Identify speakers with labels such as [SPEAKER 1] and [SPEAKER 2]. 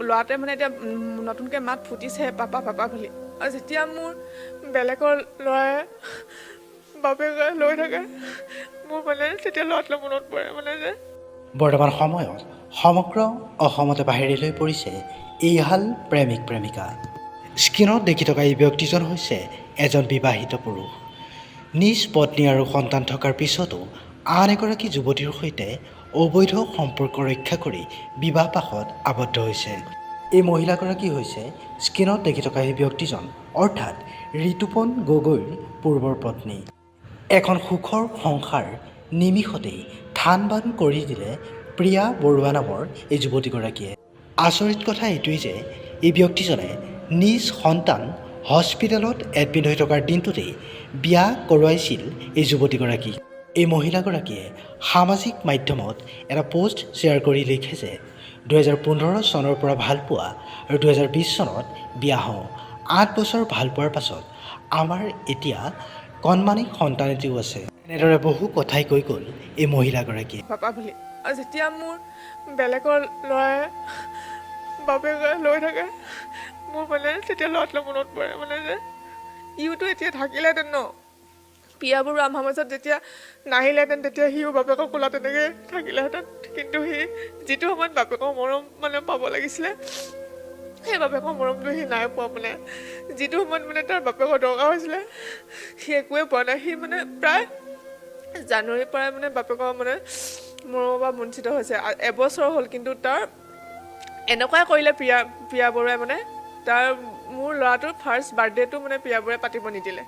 [SPEAKER 1] ল'ৰাটোৱে মানে এতিয়া নতুনকৈ মাত ফুটিছে পাপা পাপা বুলি। আৰু যেতিয়া মোৰ বেলেগৰ ল'ৰাই বাপেকে লৈ থাকে মোৰ মানে তেতিয়া ল'ৰাটোলৈ মনত পৰে মানে যে
[SPEAKER 2] বৰ্তমান সময়ত সমগ্ৰ অসমতে বাহিৰলৈ পৰিছে এইহাল প্ৰেমিক প্ৰেমিকা। স্ক্ৰীণত দেখি থকা এই ব্যক্তিজন হৈছে এজন বিবাহিত পুৰুষ। নিজ পত্নী আৰু সন্তান থকাৰ পিছতো আন এগৰাকী যুৱতীৰ সৈতে অবৈধ সম্পৰ্ক ৰক্ষা কৰি বিবাহ পাশত আবদ্ধ হৈছে। এই মহিলাগৰাকী হৈছে স্ক্ৰীণত দেখি থকা এই ব্যক্তিজন অৰ্থাৎ ঋতুপন গগৈৰ পূৰ্বৰ পত্নী। এখন সুখৰ সংসাৰ নিমিষতেই থান বান কৰি দিলে প্ৰিয়া বৰুৱা নামৰ এই যুৱতীগৰাকীয়ে। আচৰিত কথা এইটোৱেই যে এই ব্যক্তিজনে নিজ সন্তান হস্পিটেলত এডমিট হৈ থকাৰ দিনটোতেই বিয়া কৰোৱাইছিল এই যুৱতীগৰাকীক। এই মহিলাগৰাকীয়ে সামাজিক মাধ্যমত এটা পোষ্ট শ্বেয়াৰ কৰি লিখে যে 2015 চনৰ পৰা ভালপোৱা আৰু 2020 চনত বিয়া হওঁ। 8 বছৰ ভালপোৱাৰ পাছত আমাৰ এতিয়া কণমানি সন্তান এটিও আছে। এনেদৰে বহু কথাই কৈ গ'ল এই মহিলাগৰাকীয়ে।
[SPEAKER 1] পাপা বুলি। আৰু যেতিয়া মোৰ বেলেগৰ ল'ৰাই বাপেকে লৈ থাকে মোৰ মানে তেতিয়া ল'ৰাটোলৈ মনত পৰে মানে যে ইওতো এতিয়া থাকিলেহেঁতেন ন, প্ৰিয়া বৰুৱা আমাৰ মাজত যেতিয়া নাহিলেহেঁতেন তেতিয়া সিও বাপেকৰ কোলা তেনেকৈ থাকিলেহেঁতেন। কিন্তু সি যিটো সময়ত বাপেকৰ মৰম মানে পাব লাগিছিলে সেই বাপেকৰ মৰমটো সি নাই পোৱা। মানে যিটো সময়ত মানে তাৰ বাপেকৰ দৰকাৰ হৈছিলে সি একোৱে পোৱা নাই। সি মানে প্ৰায় জানুৱাৰীৰ পৰাই মানে বাপেকৰ মানে মৰমৰ পৰা বঞ্চিত হৈছে। এবছৰ হ'ল কিন্তু তাৰ এনেকুৱাই কৰিলে প্ৰিয়া বৰুৱাই মানে তাৰ মোৰ ল'ৰাটোৰ ফাৰ্ষ্ট বাৰ্থডেটো মানে প্ৰিয়া বৰুৱাই পাতিব নিদিলে।